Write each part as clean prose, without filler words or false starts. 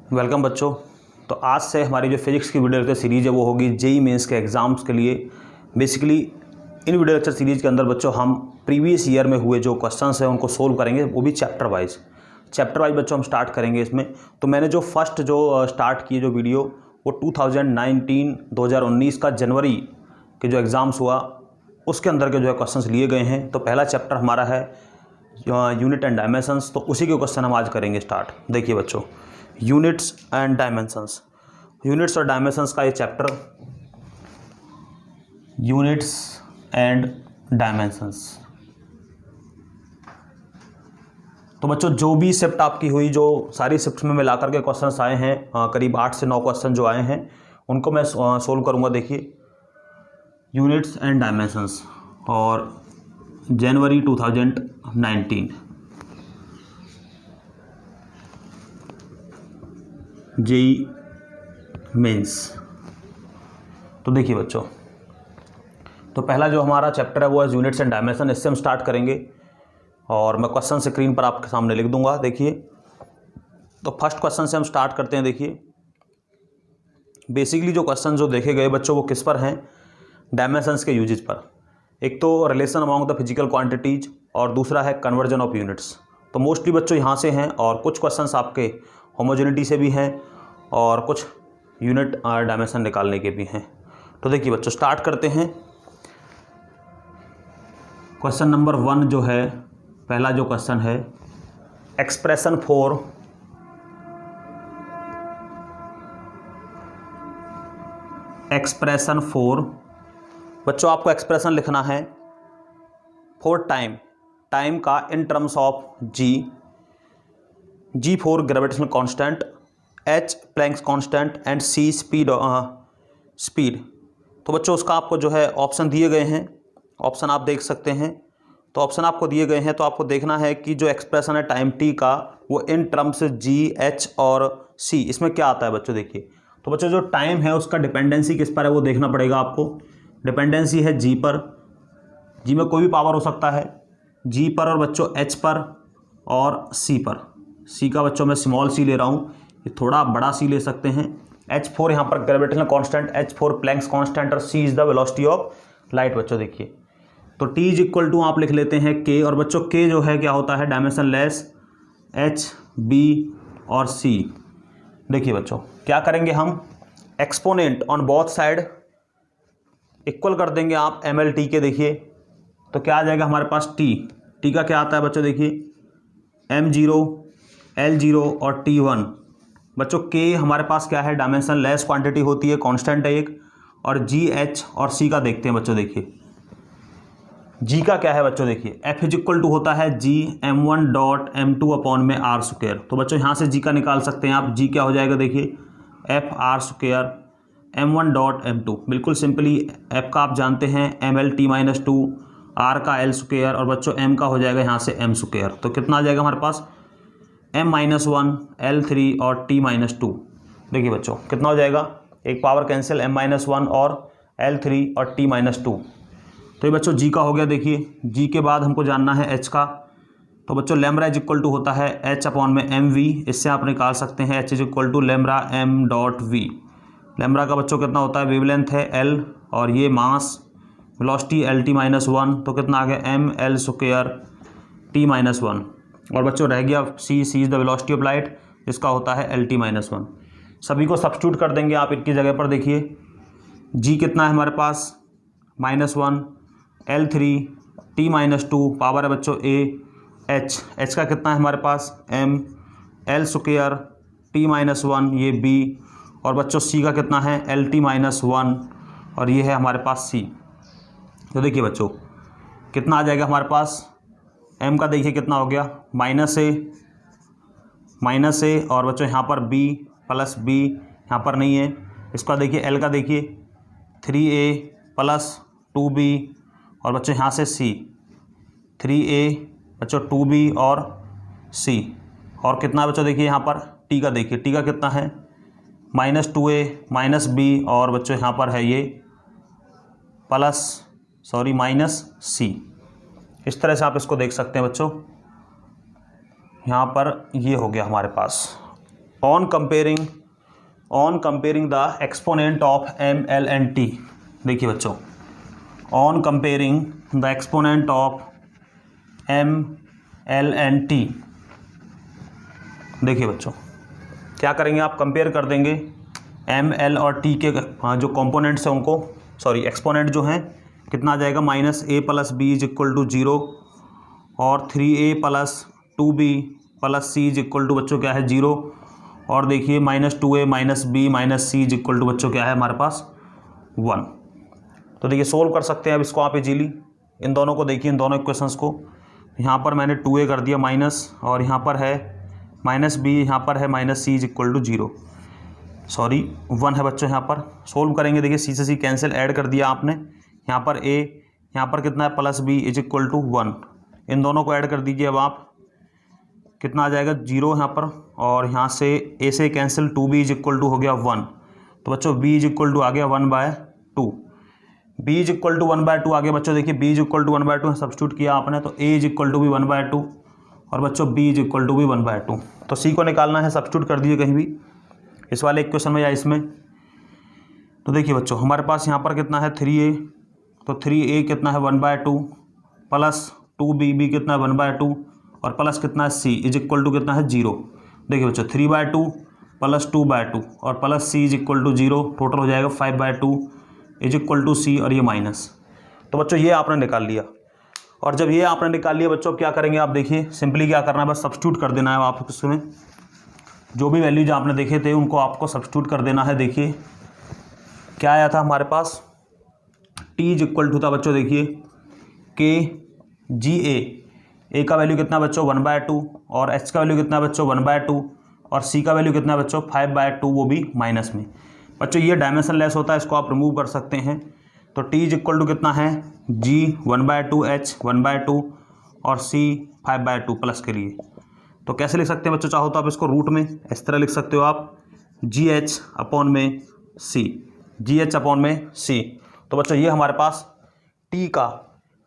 Welcome बच्चों। तो आज से हमारी जो फिजिक्स की वीडियो लेक्चर सीरीज़ है वो होगी जेई मेंस के एग्ज़ाम्स के लिए। बेसिकली इन वीडियो लेक्चर सीरीज़ के अंदर बच्चों हम प्रीवियस ईयर में हुए जो क्वेश्चंस हैं उनको सोल्व करेंगे, वो भी चैप्टर वाइज बच्चों हम स्टार्ट करेंगे इसमें। तो मैंने जो फर्स्ट जो स्टार्ट की जो वीडियो वो 2019 का जनवरी के जो एग्ज़ाम्स हुआ उसके अंदर के जो है क्वेश्चंस लिए गए हैं। तो पहला चैप्टर हमारा है यूनिट एंड डायमेंशंस, तो उसी के क्वेश्चन हम आज करेंगे स्टार्ट। देखिए बच्चों, यूनिट्स एंड डायमेंशंस, यूनिट्स और डायमेंशंस का ये चैप्टर, यूनिट्स एंड डायमेंशंस। तो बच्चों जो भी शिफ्ट आपकी हुई, जो सारी शिफ्ट में मिलाकर के क्वेश्चंस आए हैं, करीब 8 से 9 क्वेश्चन जो आए हैं उनको मैं सोल्व करूंगा। देखिए, यूनिट्स एंड डायमेंशंस और जनवरी 2019 जेई मेंस। तो देखिए बच्चों, तो पहला जो हमारा चैप्टर है वो है यूनिट्स एंड डायमेंशन। इससे हम स्टार्ट करेंगे और मैं क्वेश्चन स्क्रीन पर आपके सामने लिख दूंगा। देखिए, तो फर्स्ट क्वेश्चन से हम स्टार्ट करते हैं। देखिए, बेसिकली जो क्वेश्चन जो देखे गए बच्चों वो किस पर हैं? डायमेंशंस के यूजेज पर। एक तो relation among the physical quantities और दूसरा है कन्वर्जन ऑफ यूनिट्स। तो मोस्टली बच्चों यहाँ से हैं और कुछ क्वेश्चंस आपके होमोजेनिटी से भी हैं और कुछ यूनिट डायमेंशन निकालने के भी हैं। तो देखिए बच्चों, स्टार्ट करते हैं। क्वेश्चन नंबर 1 जो है, पहला जो क्वेश्चन है, एक्सप्रेशन फॉर बच्चों आपको एक्सप्रेशन लिखना है फॉर टाइम का in terms of G for gravitational constant, H Planck's constant and C speed. तो बच्चों उसका आपको जो है ऑप्शन दिए गए हैं, ऑप्शन आप देख सकते हैं। तो ऑप्शन आपको दिए गए हैं, तो आपको देखना है कि जो एक्सप्रेशन है टाइम टी का वो इन टर्म्स जी, एच और सी, इसमें क्या आता है बच्चों? देखिए, तो बच्चों जो टाइम है उसका डिपेंडेंसी किस पर है वो देखना पड़ेगा आपको। डिपेंडेंसी है जी पर, जी में कोई भी पावर हो सकता है, जी पर और बच्चों एच पर और सी पर। सी का बच्चों मैं स्मॉल सी ले रहा हूँ, ये थोड़ा बड़ा सी ले सकते हैं। एच फोर यहाँ पर gravitational constant, H for Planck's constant और C is the velocity of light. बच्चों देखिए, तो टी इज इक्वल टू आप लिख लेते हैं के, और बच्चों के जो है क्या होता है? डायमेंशन लेस एच, बी और सी। देखिए बच्चों क्या करेंगे हम, exponent on both side equal कर देंगे आप एम एल टी के। देखिए तो क्या आ जाएगा हमारे पास? टी का क्या आता है बच्चों? देखिए M0, L0 और T1। बच्चों के हमारे पास क्या है? डायमेंशन लेस क्वांटिटी होती है, कांस्टेंट है एक। और जी, एच और सी का देखते हैं बच्चों। देखिए जी का क्या है बच्चों? देखिए F इज इक्वल टू होता है जी M1 डॉट M2 अपॉन में R स्क्वायर। तो बच्चों यहाँ से जी का निकाल सकते हैं आप। जी क्या हो जाएगा? देखिए F R square M1 dot M2। बिल्कुल सिंपली F का आप जानते हैं ML T-2, R का L स्क्वायर और बच्चों M का हो जाएगा यहाँ से M स्क्वायर। तो कितना आ जाएगा हमारे पास? M-1 L3 और T-2। देखिए बच्चों कितना हो जाएगा? एक पावर कैंसिल, M-1 और L3 और T-2। तो ये बच्चों जी का हो गया। देखिए जी के बाद हमको जानना है एच का। तो बच्चों लैम्ब्डा इज इक्वल टू होता है एच अपॉन में एम वी। इससे आप निकाल सकते हैं H is equal to lambda M dot V. Lambda का बच्चों कितना होता है? वेवलेंथ है एल और ये मास, वेलोसिटी LT-1। तो कितना आ गया? M L square T-1। और बच्चों रह गया C is the velocity of light, जिसका होता है LT-1। सभी को सब्स्टिट्यूट कर देंगे आप इनकी जगह पर। देखिए जी कितना है हमारे पास? -1, L3, T-2 पावर है बच्चों ए, एच का कितना है हमारे पास? M, L स्क्वायर T-1 ये B, और बच्चों सी का कितना है? LT-1 और ये है हमारे पास सी। तो देखिए बच्चों कितना आ जाएगा हमारे पास? M का देखिए कितना हो गया? माइनस ए और बच्चों यहाँ पर B प्लस B यहाँ पर नहीं है। इसका देखिए L का देखिए 3A प्लस 2B और बच्चों यहाँ से C 3A बच्चों 2B और C। और कितना बच्चों देखिए यहाँ पर T का देखिए, T का कितना है? -2A माइनस B और बच्चों यहाँ पर है ये -C। इस तरह से आप इसको देख सकते हैं बच्चों। यहाँ पर ये हो गया हमारे पास। On comparing the exponent of M L and T. देखिए बच्चों, on comparing the exponent of M L and T. देखिए बच्चों, क्या करेंगे आप, कंपेयर कर देंगे एम एल और टी के जो कंपोनेंट्स हैं उनको, सॉरी एक्सपोनेंट जो हैं, कितना आ जाएगा, minus A plus B is equal to 0 और 3a plus 2b plus C is equal to बच्चों क्या है 0। और देखिए minus 2a minus B minus C is equal to बच्चों क्या है हमारे पास 1। तो देखिए सोल्व कर सकते हैं अब इसको आप इजीली। इन दोनों को देखिए, इन दोनों इक्वेशंस को, यहाँ पर मैंने 2a कर दिया माइनस, और यहाँ पर है माइनस बी, यहाँ पर है minus C is equal to 0, sorry 1 है बच्चों। यहाँ पर सोल्व करेंगे, देखिए सी से सी कैंसिल, ऐड कर दिया आपने, यहाँ पर a, यहाँ पर कितना है plus B is equal to 1। इन दोनों को ऐड कर दीजिए अब आप, कितना आ जाएगा 0 यहाँ पर, और यहाँ से a से cancel 2b is equal to हो गया 1। तो बच्चों b इज इक्वल टू आ गया 1/2, b इज इक्वल टू 1/2 आ गया बच्चों। देखिए b is equal to 1/2 substitute किया आपने, तो a इज इक्वल टू भी 1/2 और बच्चों b इज इक्वल टू भी 1/2। तो c को निकालना है, सब्स्टिट्यूट कर दीजिए कहीं भी, इस वाले इक्वेशन में या इसमें। तो देखिए बच्चों, हमारे पास यहाँ पर कितना है 3a, तो 3a कितना है 1/2 प्लस 2b कितना है 1/2 और प्लस कितना है c इज इक्वल टू कितना है 0। देखिए बच्चों 3/2 प्लस 2/2 और plus c is equal to 0, total हो जाएगा 5/2 इज इक्वल टू c, और ये माइनस। तो बच्चों ये आपने निकाल लिया, और जब ये आपने निकाल लिया बच्चों, क्या करेंगे आप, देखिए सिंपली क्या करना है, बस सब्स्टिट्यूट कर देना है आप इसमें, जो भी वैल्यूज आपने देखे थे उनको आपको सब्स्टिट्यूट कर देना है। देखिए क्या आया था हमारे पास, t इज इक्वल टू था बच्चों, देखिए के जी ए का वैल्यू कितना बच्चों 1/2 और h का वैल्यू कितना बच्चों 1/2 और c का वैल्यू कितना बच्चों 5/2, वो भी माइनस में। बच्चों ये डायमेंशन लेस होता है, इसको आप रिमूव कर सकते हैं। तो t इज इक्वल टू कितना है g 1/2 h 1/2 और c 5/2 प्लस के लिए। तो कैसे लिख सकते हैं बच्चों, चाहो तो आप इसको रूट में इस तरह लिख सकते हो आप, GH अपॉन में C, GH अपॉन में C। तो बच्चों ये हमारे पास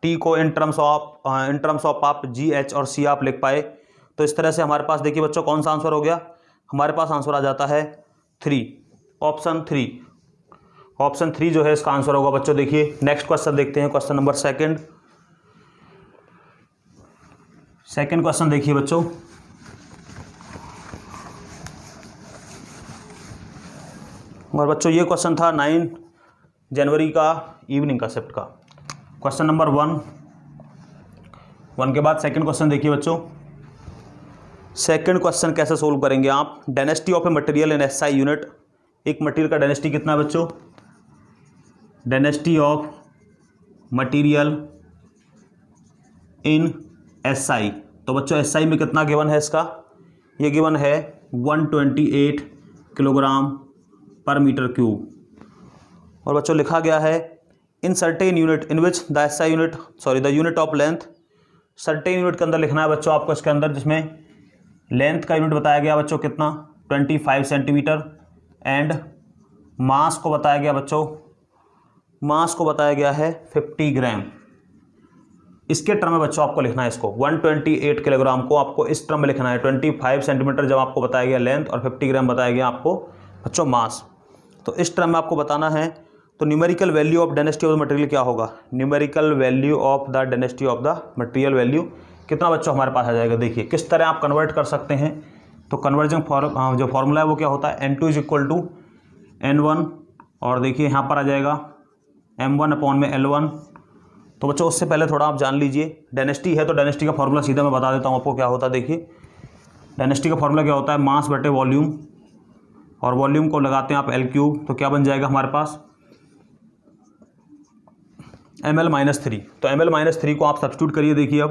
t को इन टर्म्स ऑफ आप GH और C आप लिख पाए। तो इस तरह से हमारे पास देखिए बच्चों कौन सा आंसर हो गया, हमारे पास आंसर आ जाता है 3, ऑप्शन 3 जो है इसका आंसर होगा बच्चों। देखिए नेक्स्ट क्वेश्चन देखते हैं, क्वेश्चन नंबर सेकंड क्वेश्चन देखिए बच्चों, और बच्चों ये क्वेश्चन था 9 जनवरी का इवनिंग का शिफ्ट का। क्वेश्चन नंबर 1 के बाद सेकंड क्वेश्चन देखिए बच्चों। सेकंड क्वेश्चन कैसे सोल्व करेंगे आप, density of a material in SI unit. एक मटेरियल का डेंसिटी कितना है बच्चों, density of material in SI। तो बच्चों SI में कितना गिवन है इसका, ये गिवन है 128 किलोग्राम पर मीटर क्यूब। और बच्चों लिखा गया है in certain unit in which the SI unit the unit of length. Certain unit के अंदर लिखना है बच्चों आपको इसके अंदर, जिसमें लेंथ का यूनिट बताया गया बच्चों कितना 25 सेंटीमीटर एंड मास को बताया गया बच्चों, मास को बताया गया है 50 ग्राम। इसके टर्म में बच्चों आपको लिखना है इसको 128 किलोग्राम को आपको इस टर्म में लिखना है। 25 सेंटीमीटर जब आपको बताया गया लेंथ और 50 ग्राम बताया गया आपको बच्चों मास, तो इस टर्म में आपको बताना है। तो numerical value of density of the material क्या होगा, numerical value of the density of the material value कितना बच्चों हमारे पास आ जाएगा। देखिए किस तरह आप कन्वर्ट कर सकते हैं। तो कन्वर्जन जो फॉर्मूला है वो क्या होता है, N2 is equal to N1, और देखिए यहाँ पर आ जाएगा M1 अपॉन में L1। तो बच्चों उससे पहले थोड़ा आप जान लीजिए, डेंसिटी है तो डेंसिटी का फॉर्मूला सीधा मैं बता देता हूँ आपको क्या होता है। देखिए डेंसिटी का फॉर्मूला क्या होता है, मास बटे वॉल्यूम, और वॉल्यूम को लगाते हैं आप L3, तो क्या बन जाएगा हमारे पास ml-3। तो ml-3 को आप सब्स्टिट्यूट करिए, देखिए अब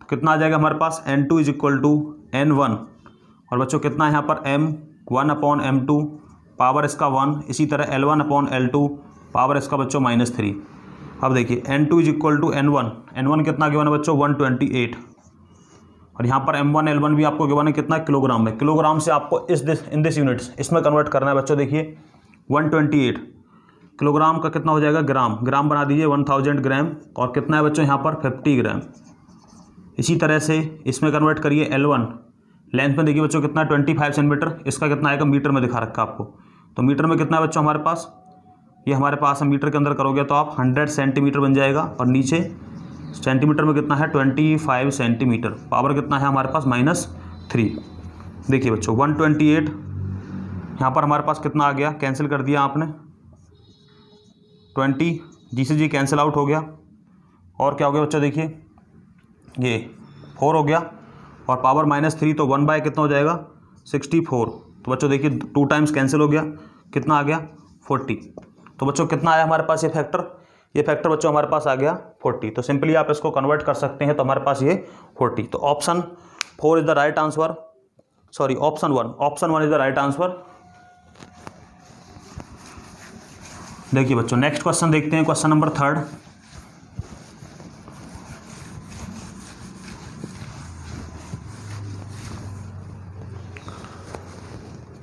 तो कितना आ जाएगा हमारे पास N2 is equal to N1, और बच्चों कितना है यहाँ पर M1 अपॉन M2 पावर इसका 1, इसी तरह L1 अपॉन L2 पावर इसका बच्चों -3। अब देखिए N2 is equal to N1 कितना गिवन है बच्चों 128, और यहाँ पर M1 L1 भी आपको गिवन है कितना किलोग्राम में। किलोग्राम से आपको इन दिस यूनिट्स इसमें कन्वर्ट करना है बच्चों। देखिए 128 किलोग्राम का कितना हो जाएगा ग्राम बना दीजिए 1000 ग्राम, और कितना है बच्चों यहाँ पर 50 ग्राम। इसी तरह से इसमें कन्वर्ट करिए लेंथ में देखिए बच्चों कितना 25 सेंटीमीटर, इसका कितना आएगा मीटर में दिखा रखा आपको। तो मीटर में कितना है बच्चों हमारे पास, ये हमारे पास है मीटर के अंदर करोगे तो आप 100 सेंटीमीटर बन जाएगा। और नीचे सेंटीमीटर में कितना है 25 सेंटीमीटर, पावर कितना है हमारे पास -3। देखिए बच्चों 128 यहाँ पर हमारे पास कितना आ गया, कैंसिल कर दिया आपने, 20 जी से जी कैंसिल आउट हो गया। और क्या हो गया बच्चों, देखिए ये 4 हो गया और पावर -3 तो 1 बाय कितना हो जाएगा 64। तो बच्चों देखिए 2 टाइम्स कैंसिल हो गया, कितना आ गया 40। तो बच्चों कितना आया हमारे पास ये फैक्टर बच्चों हमारे पास आ गया 40। तो सिंपली आप इसको कन्वर्ट कर सकते हैं, तो हमारे पास ये 40। तो option 4 is the right answer, sorry option 1 is the right answer. देखिए बच्चों नेक्स्ट क्वेश्चन देखते हैं, क्वेश्चन नंबर 3।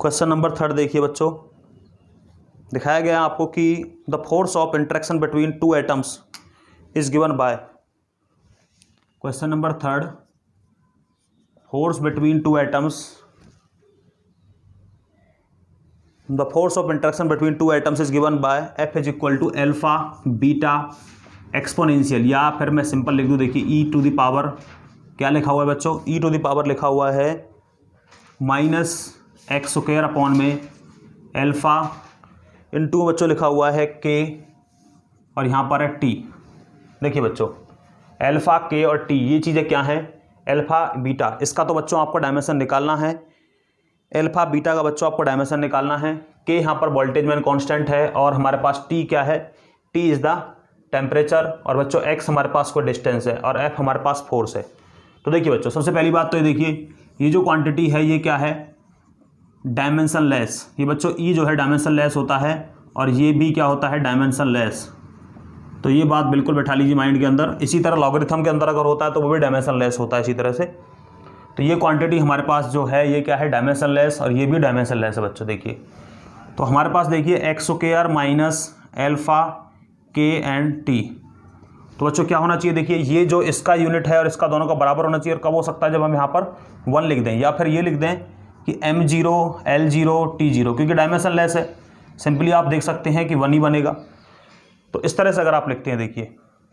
क्वेश्चन नंबर 3 देखिए बच्चों, दिखाया गया है आपको कि the force of interaction between 2 atoms is given by. Question number 3, force between 2 atoms, the force of interaction between 2 atoms is given by F is equal to alpha beta exponential, या फिर मैं सिंपल लिख दूँ, देखिए ई to the power क्या लिखा हुआ है बच्चों, ई टू द पावर लिखा हुआ है -x² अपॉन में अल्फा इनटू बच्चों लिखा हुआ है k और यहाँ पर है t। देखिए बच्चों अल्फा k और t ये चीज़ें क्या हैं, अल्फा बीटा, इसका तो बच्चों आपको डायमेंशन निकालना है, अल्फा बीटा का बच्चों आपको डायमेंशन निकालना है। k यहाँ पर वोल्टेज में कांस्टेंट है और हमारे पास t क्या है, t इज़ द टेम्परेचर, और बच्चों x हमारे पास कोई डिस्टेंस है और f हमारे पास फोर्स है। तो देखिए बच्चों सबसे पहली बात तो ये देखिए, ये जो क्वांटिटी है ये क्या है, डायमेंशन लेस। ये बच्चों ई जो है डायमेंशन लेस होता है और ये भी क्या होता है डायमेंशन लेस। तो ये बात बिल्कुल बैठा लीजिए माइंड के अंदर। इसी तरह लॉगरिथम के अंदर अगर होता है तो वो भी डायमेंशन लेस होता है इसी तरह से। तो ये क्वांटिटी हमारे पास जो है ये क्या है डायमेंशन लेस, और ये भी डायमेंशन लेस है बच्चों। देखिए तो हमारे पास देखिए x² minus alpha k and t। तो बच्चों क्या होना चाहिए, देखिए ये जो इसका यूनिट है और इसका दोनों का बराबर होना चाहिए। और कब हो सकता है, जब हम यहाँ पर 1 लिख दें, या फिर ये लिख दें कि m0 l0 t0, क्योंकि डायमेंशन लेस है, सिंपली आप देख सकते हैं कि 1 ही बनेगा। तो इस तरह से अगर आप लिखते हैं देखिए,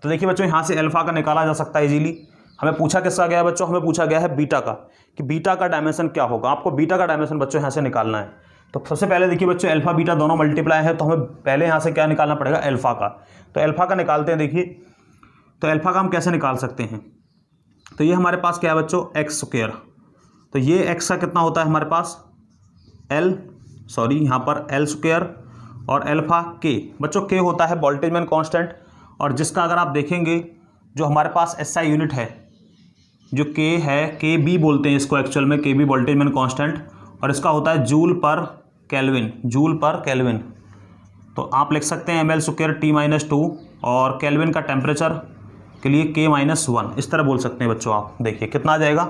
तो देखिए बच्चों यहाँ से अल्फा का निकाला जा सकता है इजीली। हमें पूछा किसका गया है बच्चों, हमें पूछा गया है बीटा का, कि बीटा का डायमेंशन क्या होगा। आपको बीटा का डायमेंशन बच्चों यहाँ से निकालना है। तो सबसे पहले देखिए बच्चों अल्फा बीटा दोनों मल्टीप्लाई है, तो हमें पहले यहाँ से क्या निकालना पड़ेगा, अल्फा का। तो अल्फा का निकालते हैं। देखिए तो अल्फा का हम कैसे निकाल सकते हैं, तो ये हमारे पास क्या है बच्चों x²। तो ये x का कितना होता है हमारे पास यहाँ पर l² और अल्फा k। बच्चों k होता है बोल्टेजमैन कांस्टेंट, और जिसका अगर आप देखेंगे जो हमारे पास SI यूनिट है, जो k है, KB बोलते हैं इसको एक्चुअल में, KB बोल्टेजमैन कांस्टेंट, और इसका होता है जूल पर केल्विन। तो आप लिख सकते हैं ml² T-2, और केल्विन का टेम्परेचर के लिए K-1, इस तरह बोल सकते हैं बच्चों आप। देखिए कितना आ जाएगा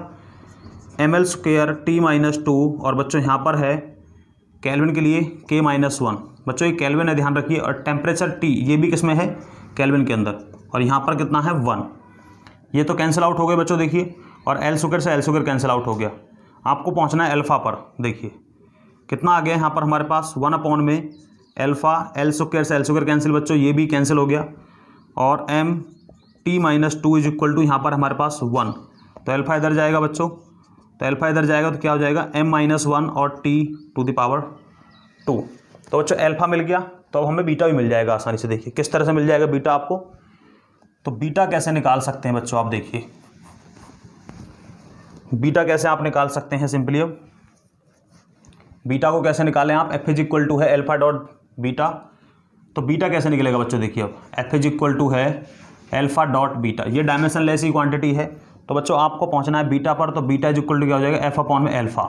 ml² T-2, और बच्चों यहाँ पर है केल्विन के लिए K-1। बच्चों ये केल्विन है, ध्यान रखिए, और टेम्परेचर T ये भी किस में है, केल्विन के अंदर, और यहाँ पर कितना है 1। ये तो कैंसिल आउट हो गए बच्चों देखिए, और l² से l² कैंसिल आउट हो गया। आपको पहुँचना है अल्फा पर। देखिए कितना आ गया यहाँ पर हमारे पास 1 अपॉन में अल्फा, l² से l² कैंसिल बच्चों, ये भी कैंसिल हो गया, और m(t-2) इज इक्वल टू यहाँ पर हमारे पास 1। तो अल्फा इधर जाएगा बच्चों, तो अल्फा इधर जाएगा तो क्या हो जाएगा m-1 और t⁻²। तो बच्चों अल्फा मिल गया, तो अब हमें बीटा भी मिल जाएगा आसानी से। देखिए किस तरह से मिल जाएगा बीटा आपको, तो बीटा कैसे निकाल सकते हैं बच्चों, आप देखिए बीटा कैसे आप निकाल सकते हैं। सिंपली अब बीटा को कैसे निकालें आप, F इज इक्वल टू है अल्फा डॉट बीटा। तो बीटा कैसे निकलेगा बच्चों, देखिए अब F इज इक्वल टू है अल्फा डॉट बीटा। ये डायमेंशन लेस ही क्वांटिटी है, तो बच्चों आपको पहुंचना है बीटा पर। तो बीटा इज इक्वल टू क्या हो जाएगा, F अपॉन में अल्फा।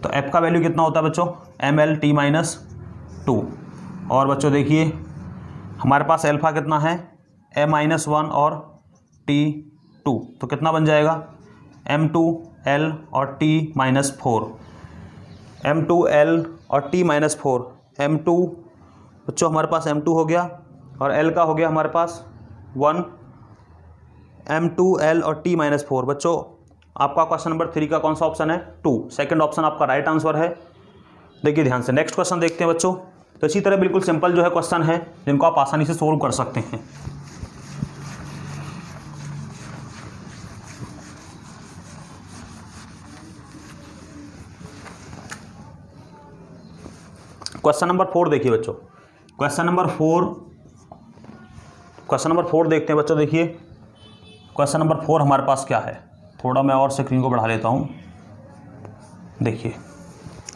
तो F का वैल्यू कितना होता है बच्चों, ml(t-2). और बच्चों देखिए हमारे पास अल्फा कितना है, m-1 और t2, तो कितना बन जाएगा m2l और t-4, m2l और t-4। m2 बच्चों हमारे पास m2 हो गया, और l का हो गया हमारे पास 1, m2l और t-4। बच्चों आपका क्वेश्चन नंबर 3 का कौन सा ऑप्शन है? 2, सेकंड ऑप्शन आपका राइट आंसर है। देखिए ध्यान से नेक्स्ट क्वेश्चन देखते हैं बच्चों। तो इसी तरह बिल्कुल सिंपल जो है क्वेश्चन है जिनको आप आसानी से सोल्व कर सकते हैं। क्वेश्चन नंबर 4 देखिए बच्चों, क्वेश्चन नंबर 4 देखते हैं बच्चों। देखिए क्वेश्चन नंबर 4 हमारे पास क्या है, थोड़ा मैं और स्क्रीन को बढ़ा लेता हूं। देखिए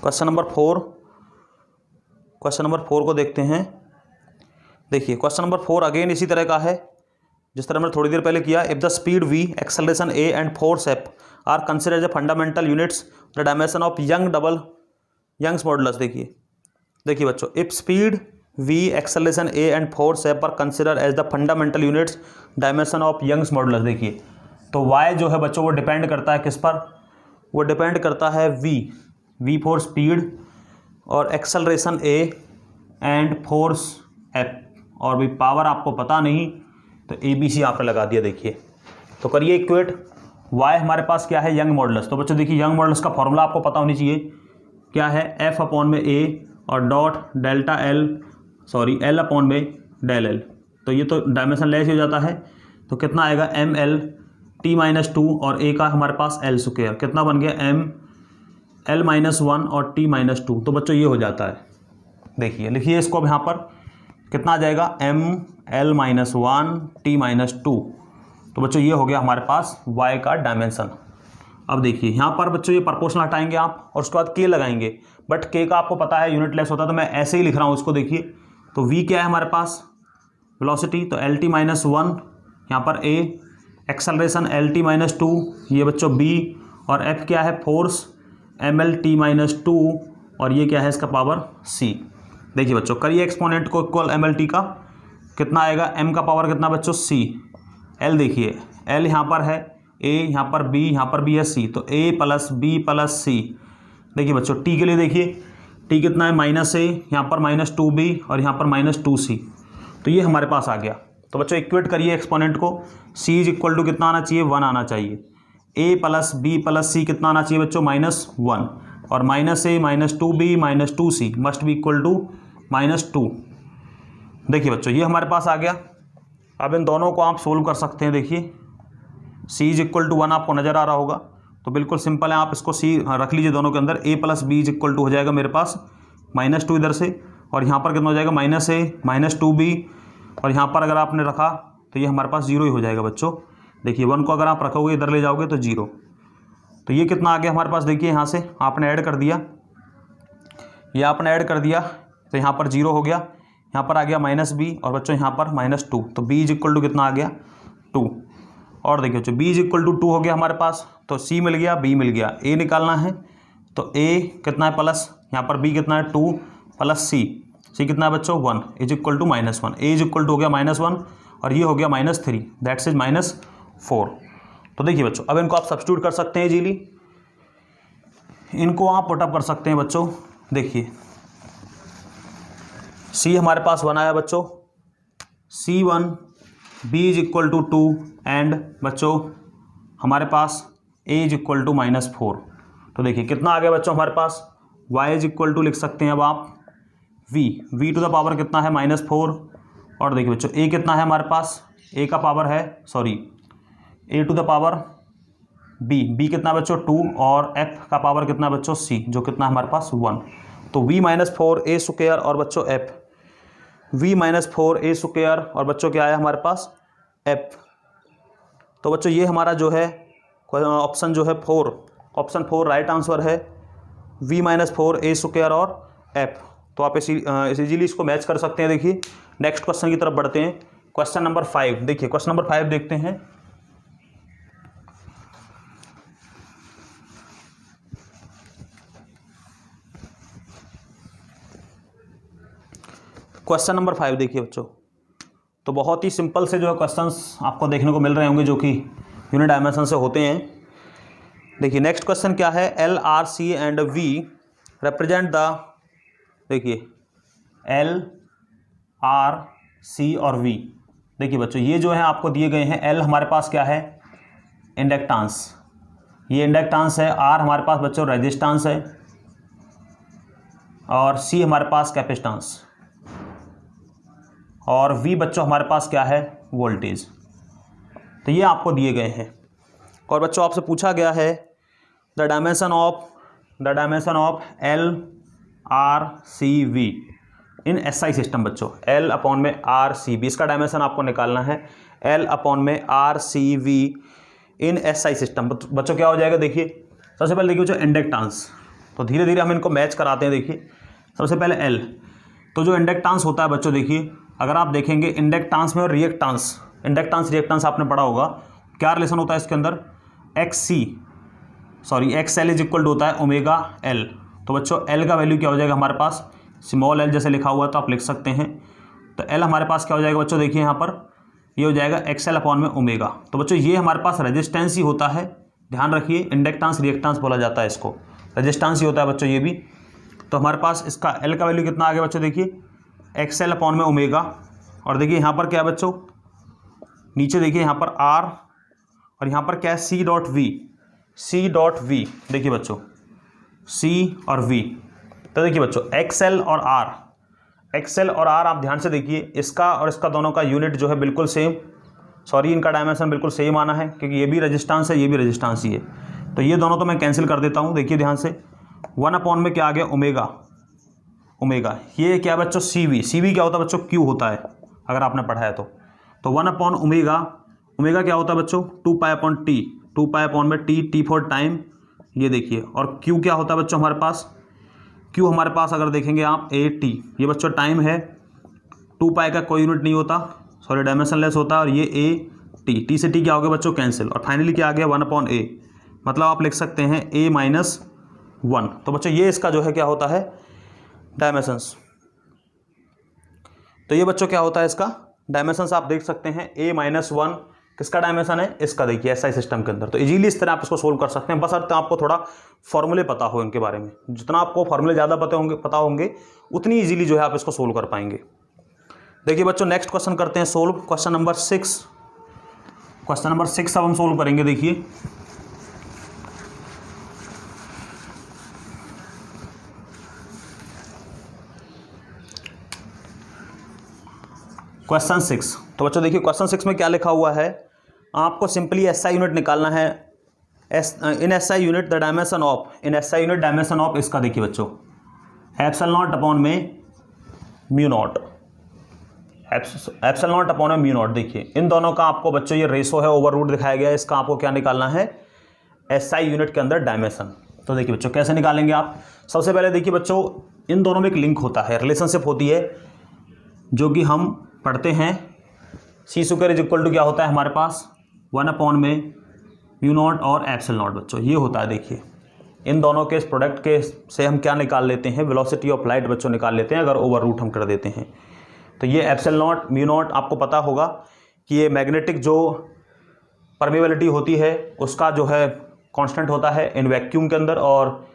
क्वेश्चन नंबर 4 को देखते हैं। देखिए क्वेश्चन नंबर 4 अगेन इसी तरह का है जिस तरह मैंने थोड़ी देर पहले किया। If the speed v, acceleration a and force f are considered as the fundamental units the dimension of Young's modulus. देखिए बच्चों, if speed v, acceleration a and force f are consider as the fundamental units dimension of Young's modulus. देखिए तो y जो है बच्चों वो depend करता है किस पर? वो डिपेंड करता है v फॉर स्पीड और acceleration a and force f, और भी पावर आपको पता नहीं तो ABC आपने लगा दिया। देखिए तो करिए इक्वेट। y हमारे पास क्या है? Young modulus. तो बच्चों देखिए यंग मॉडुलस का फॉर्मूला आपको पता होनी चाहिए, क्या है? F अपॉन में a और डॉट डेल्टा L अपॉन में डेल L। तो ये तो डायमेंशन लेस हो जाता है, तो कितना आएगा? ML T-2 और a का हमारे पास L स्क्वायर, कितना बन गया? ML-1 और T-2। तो बच्चों ये हो जाता है। देखिए लिखिए इसको अब यहाँ पर कितना आ जाएगा? ML-1 T-2। तो बच्चों ये हो गया हमारे पास y का डायमेंशन। अब देखिए यहाँ पर बच्चों ये प्रोपोर्शनल हटाएंगे आप और उसके बाद k लगाएंगे, बट k का आपको पता है यूनिट लेस होता है, तो मैं ऐसे ही लिख रहा हूँ उसको। देखिए तो v क्या है हमारे पास? वेलोसिटी, तो LT-1 यहाँ पर a, एक्सेलरेशन LT-2 ये बच्चों b, और f क्या है? फोर्स MLT-2, और ये क्या है इसका पावर c। देखिए बच्चों करिए एक्सपोनेंट को इक्वल MLT का, कितना आएगा? m का पावर कितना बच्चों? c। l देखिए l यहाँ पर है a, यहाँ पर b, यहाँ पर भी है c, तो a plus b plus c। देखिए बच्चों t के लिए देखिए t कितना है? -a, यहाँ पर -2b और यहाँ पर -2c। तो ये हमारे पास आ गया। तो बच्चों इक्वेट करिए एक्सपोनेंट को, c इज इक्वल टू कितना आना चाहिए? 1 आना चाहिए। a plus b plus c कितना आना चाहिए बच्चों? -1, और -a -2b -2c must be equal to -2। देखिए बच्चों ये हमारे पास आ गया। अब इन दोनों को आप सोल्व कर सकते हैं। देखिए c इज इक्वल टू 1 आपको नज़र आ रहा होगा, तो बिल्कुल सिंपल है, आप इसको c रख लीजिए दोनों के अंदर। a plus B is equal to हो जाएगा मेरे पास -2 इधर से, और यहाँ पर कितना हो जाएगा? -a -2b, और यहाँ पर अगर आपने रखा तो ये हमारे पास 0 ही हो जाएगा बच्चों। देखिए 1 को अगर आप रखोगे इधर ले जाओगे तो 0, तो ये कितना आ गया हमारे पास? देखिए यहाँ से आपने ऐड कर दिया, ये आपने ऐड कर दिया तो यहाँ पर 0 हो गया, यहाँ पर आ गया -b, और बच्चों यहाँ पर -2, तो b इज इक्वल टू कितना आ गया? 2। और देखिए बच्चों b इज इक्वल टू 2 हो गया हमारे पास, तो c मिल गया, b मिल गया, a निकालना है, तो a कितना है? प्लस, यहाँ पर b कितना है? 2 प्लस c कितना है बच्चों? 1 is equal to -1। a is equal to हो गया -1 और ये हो गया -3, दैट्स इज -4। तो देखिए बच्चों अब इनको आप सब्स्टिट्यूट कर सकते हैं इजीली, इनको आप पुटअप कर सकते हैं बच्चों। देखिए c हमारे पास 1 आया बच्चों, C1 b is equal to 2 and बच्चों हमारे पास a इज इक्वल टू -4। तो देखिए कितना आ गया बच्चों हमारे पास? y इज इक्वल टू लिख सकते हैं अब आप v टू द पावर कितना है? -4, और देखिए बच्चों a कितना है हमारे पास? a का पावर है a to the power b कितना बच्चों? 2, और f का पावर कितना बच्चों? c, जो कितना हमारे पास? 1। तो v -4 a स्क्वायर और बच्चों f, v -4 a स्क्वायर और बच्चों क्या आया हमारे पास? f। तो बच्चों ये हमारा जो है ऑप्शन जो है 4, ऑप्शन 4 राइट आंसर है, v -4 a स्क्वायर और f। तो आप इजीली इसको मैच कर सकते हैं। देखिए नेक्स्ट क्वेश्चन की तरफ बढ़ते हैं, क्वेश्चन नंबर 5। देखिए क्वेश्चन नंबर 5 देखते हैं। क्वेश्चन नंबर 5 देखिए बच्चों, तो बहुत ही सिंपल से जो है क्वेश्चंस आपको देखने को मिल रहे होंगे जो कि यूनिट डायमेंशन से होते हैं। देखिए नेक्स्ट क्वेश्चन क्या है? L, R, C and V represent the, देखिए L, R, C और V। देखिए बच्चों ये जो है आपको दिए गए हैं। L हमारे पास क्या है? इंडक्टेंस, ये इंडक्टेंस है, आर हमारे पास बच्चों रेजिस्टेंस है और सी हमारे पास कैपेसिटेंस और वी बच्चों हमारे पास क्या है वोल्टेज। तो ये आपको दिए गए हैं और बच्चों आपसे पूछा गया है the dimension of L R C V in S I system. बच्चों एल अपॉन में आर सी वी, इसका डायमेंशन आपको निकालना है एल अपॉन में R C V in S I system. बच्चों क्या हो जाएगा, देखिए सबसे पहले देखिए बच्चों इंडक्टेंस, तो धीरे धीरे हम इनको मैच कराते हैं। देखिए सबसे पहले एल, तो जो इंडक्टेंस होता है बच्चों देखिए अगर आप देखेंगे इंडक्टेंस में और रिएक्टेंस, इंडक्टेंस रिएक्टेंस आपने पढ़ा होगा क्या रिलेशन होता है इसके अंदर, X L is equal to होता है ओमेगा एल। तो बच्चों एल का वैल्यू क्या हो जाएगा हमारे पास, स्मॉल एल जैसे लिखा हुआ है तो आप लिख सकते हैं। तो एल हमारे पास क्या हो जाएगा बच्चों, देखिए यहाँ पर ये हो जाएगा एक्स एल अपॉन में ओमेगा। तो बच्चों ये हमारे पास रेजिस्टेंस ही होता है, ध्यान रखिए इंडक्टेंस रिएक्टेंस बोला जाता है इसको, रेजिस्टेंस ही होता है बच्चों ये भी। तो हमारे पास इसका एल का वैल्यू कितना आ गया बच्चों, देखिए एक्स एल अपॉन में ओमेगा और देखिए यहाँ पर क्या है बच्चों, नीचे देखिए यहाँ पर आर और यहाँ पर क्या है सी डॉट वी, देखिए बच्चों सी और वी। तो देखिए बच्चों एक्सएल और आर आप ध्यान से देखिए, इसका और इसका दोनों का यूनिट जो है बिल्कुल सेम, इनका डायमेंशन बिल्कुल सेम आना है क्योंकि ये भी रेजिस्टेंस है ये भी रेजिस्टेंस ही है। तो ये दोनों तो मैं कैंसिल कर देता हूँ, देखिए ध्यान से 1 अपॉन में क्या आ गया ओमेगा, ये क्या बच्चों सी वी क्या होता है बच्चों, क्यू होता है अगर आपने पढ़ा है तो 1 अपॉन ओमेगा क्या होता है बच्चों 2 pi upon T, 2 pi upon में टी फॉर टाइम, ये देखिए। और क्यू क्या होता है बच्चों हमारे पास, क्यू हमारे पास अगर देखेंगे आप ए टी, ये बच्चों टाइम है, 2 पाई का कोई यूनिट नहीं होता, डायमेंशनलेस होता है और ये ए टी से टी क्या हो गया बच्चों कैंसिल और फाइनली क्या आ गया 1 अपॉन ए, मतलब आप लिख सकते हैं a माइनस 1। तो बच्चों ये इसका जो है क्या होता है डायमेंशंस। तो ये बच्चों क्या होता है इसका डायमेंशंस, आप देख सकते हैं a माइनस 1 किसका डायमेंशन है, इसका देखिए एसआई सिस्टम के अंदर। तो इजीली इस तरह आप इसको सोल्व कर सकते हैं, बस अर्थ आपको थोड़ा फॉर्मूले पता हो इनके बारे में, जितना आपको फॉर्मूले ज़्यादा पता होंगे उतनी इजीली जो है आप इसको सोल्व कर पाएंगे। देखिए बच्चों नेक्स्ट क्वेश्चन करते हैं सोल्व, क्वेश्चन नंबर 6 अब हम सोल्व करेंगे। देखिए क्वेश्चन 6, तो बच्चों देखिए क्वेश्चन 6 में क्या लिखा हुआ है, आपको सिंपली एसआई यूनिट निकालना है। In SI unit the dimension of, in SI unit dimension of इसका देखिए बच्चों एप्सिलॉन नॉट अपॉन में mu naught, epsilon naught upon में म्यू नॉट। देखिए इन दोनों का आपको बच्चों ये रेशो है, ओवर रूट दिखाया गया है, इसका आपको क्या निकालना है एसआई यूनिट के अंदर डायमेंशन। तो देखिए बच्चों कैसे निकालेंगे आप, सबसे पहले देखिए बच्चों इन दोनों में एक लिंक होता है, रिलेशनशिप होती है जो कि हम पढ़ते हैं, सी स्क्वायर इज इक्वल टू क्या होता है हमारे पास 1 अपॉन में म्यू नॉट और एप्सिलॉन नॉट। बच्चों ये होता है, देखिए इन दोनों के इस प्रोडक्ट के से हम क्या निकाल लेते हैं वेलोसिटी ऑफ लाइट बच्चों निकाल लेते हैं अगर ओवर रूट हम कर देते हैं। तो ये एप्सिलॉन नॉट म्यू नॉट आपको पता होगा कि ये मैग्नेटिक जो परमेबिलिटी होती है उसका जो है कांस्टेंट होता है इन वैक्यूम के अंदर, और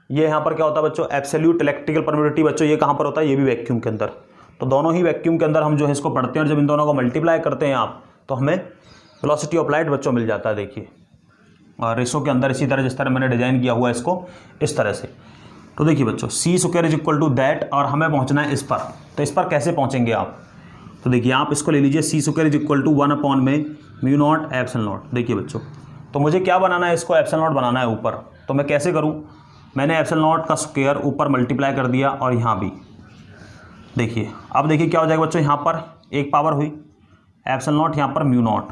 ये यहाँ पर क्या होता है बच्चों एब्सोल्यूट इलेक्ट्रिकल परमेबिलिटी, बच्चों ये कहाँ पर होता है, ये भी वैक्यूम के अंदर। तो दोनों ही वैक्यूम के अंदर हम जो है इसको पढ़ते हैं और जब इन दोनों को मल्टीप्लाई करते हैं आप तो हमें वेलोसिटी ऑफ लाइट बच्चों मिल जाता है। देखिए और रेशो के अंदर इसी तरह जिस तरह मैंने डिजाइन किया हुआ है इसको इस तरह से। तो देखिए बच्चों C square is equal to that और हमें पहुंचना है इस पर, तो इस पर कैसे पहुंचेंगे आप, तो देखिए आप इसको ले लीजिए C square is equal to 1 upon में म्यू नॉट एप्सिलॉन नॉट। देखिए बच्चों तो मुझे क्या बनाना है, इसको एप्सिलॉन नॉट बनाना है ऊपर, तो मैं कैसे करूँ, मैंने एप्सिलॉन नॉट का स्क्वायर ऊपर मल्टीप्लाई कर दिया और यहाँ भी देखिए, अब देखिए क्या हो जाएगा बच्चों, यहाँ पर एक पावर हुई एप्सिलॉन नॉट, यहाँ पर म्यू नॉट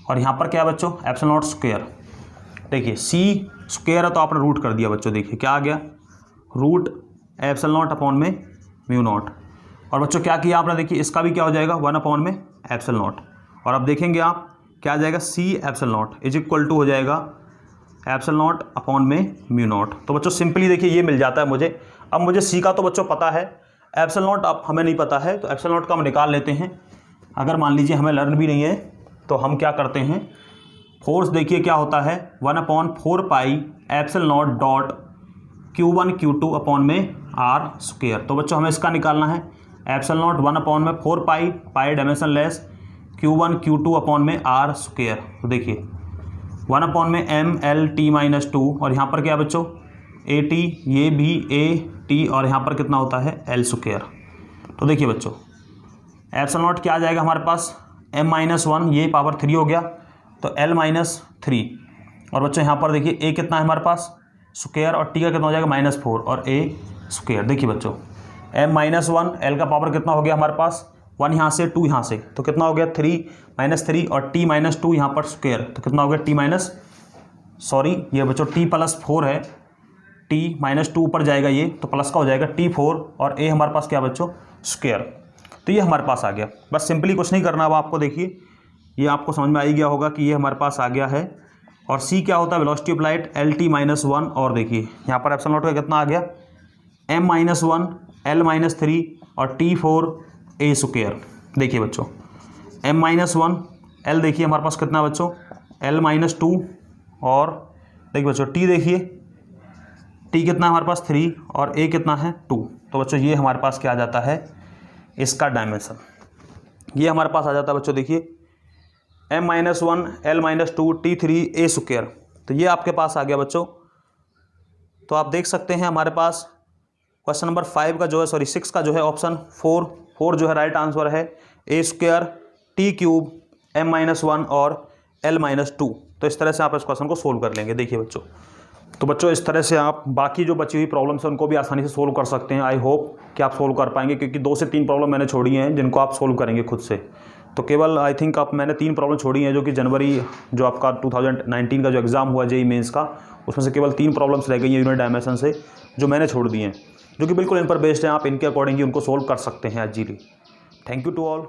और यहाँ पर क्या है बच्चों एप्सिलॉन नॉट स्क्वायर। देखिए सी स्क्वायर है तो आपने रूट कर दिया बच्चों, देखिए क्या आ गया रूट एप्सिलॉन नॉट अपॉन में म्यू नॉट। और बच्चों क्या किया आपने, देखिए इसका भी क्या हो जाएगा 1 अपॉन में एप्सिलॉन नॉट, और अब देखेंगे आप क्या आ जाएगा C epsilon naught is equal to हो जाएगा एप्सिलॉन नॉट अपॉन में म्यू नॉट। तो बच्चों सिंपली देखिए ये मिल जाता है मुझे। अब मुझे सी का तो बच्चों पता है, एप्सिलॉन नॉट अब हमें नहीं पता है, तो एप्सिलॉन नॉट का हम निकाल लेते हैं। अगर मान लीजिए हमें लर्न भी नहीं है तो हम क्या करते हैं, फोर्स देखिए क्या होता है 1 upon 4 pi epsilon not dot Q1 Q2 upon में आर स्क्वायर। तो बच्चों हमें इसका निकालना है एप्सिलॉन नॉट 1 अपॉन में 4 pi dimensionless Q1 Q2 upon में आर स्क्वायर। तो देखिए 1/m(l)t-2 और यहाँ पर क्या है बच्चों ए टी, ये भी ए टी और यहाँ पर कितना होता है l²। तो देखिए बच्चों एप्सिलॉन नॉट क्या आ जाएगा हमारे पास m-1, ये पावर 3 हो गया तो l-3 और बच्चों यहाँ पर देखिए a कितना है हमारे पास स्क्वायर और t का कितना हो जाएगा -4 और a²। देखिए बच्चों m-1 l का पावर कितना हो गया हमारे पास 1 यहाँ से 2 यहाँ से तो कितना हो गया 3 और t-2 यहाँ पर स्क्वायर तो कितना हो गया ये बच्चों t+4 है, t-2 ऊपर जाएगा ये तो प्लस का हो जाएगा t4 और a हमारे पास क्या बच्चों स्क्वायर। तो ये हमारे पास आ गया। बस सिंपली कुछ नहीं करना। अब आपको देखिए ये आपको समझ में आ ही गया होगा कि ये हमारे पास आ गया है। और c क्या होता है वेलोसिटी ऑफ लाइट lt-1 और देखिए यहाँ पर एप्सिलॉन नॉट का कितना आ गया m-1 l-3 और t4 a²। देखिए बच्चों m-1 l देखिए हमारे पास कितना बच्चों l-2 और देखिए बच्चों t देखिए t कितना है हमारे पास 3 और a कितना है 2। तो बच्चों ये हमारे पास क्या आ जाता है इसका डायमेंशन, ये हमारे पास आ जाता है बच्चों देखिए m-1 l-2 t3 a²। तो ये आपके पास आ गया बच्चों। तो आप देख सकते हैं हमारे पास क्वेश्चन नंबर 5 का जो है 6 का जो है ऑप्शन 4 जो है राइट आंसर है a² t³ m-1 और l-2। तो इस तरह से आप इस क्वेश्चन को सोल्व कर लेंगे। देखिए बच्चों तो बच्चों इस तरह से आप बाकी जो बची हुई प्रॉब्लम्स हैं उनको भी आसानी से सोल्व कर सकते हैं। आई होप कि आप सोल्व कर पाएंगे क्योंकि 2 से 3 प्रॉब्लम मैंने छोड़ी हैं जिनको आप सोल्व करेंगे खुद से। तो केवल आई थिंक आप मैंने 3 प्रॉब्लम छोड़ी हैं जो कि जनवरी जो आपका 2019 का जो एग्ज़ाम हुआ जेईई मेंस का उसमें से केवल 3 प्रॉब्लम्स रह गई हैं यूनिट डायमेंशन से जो मैंने छोड़ दी हैं, जो कि बिल्कुल इन पर बेस्ड हैं। आप इनके अकॉर्डिंग ही उनको सोल्व कर सकते हैं easily. Thank you to all.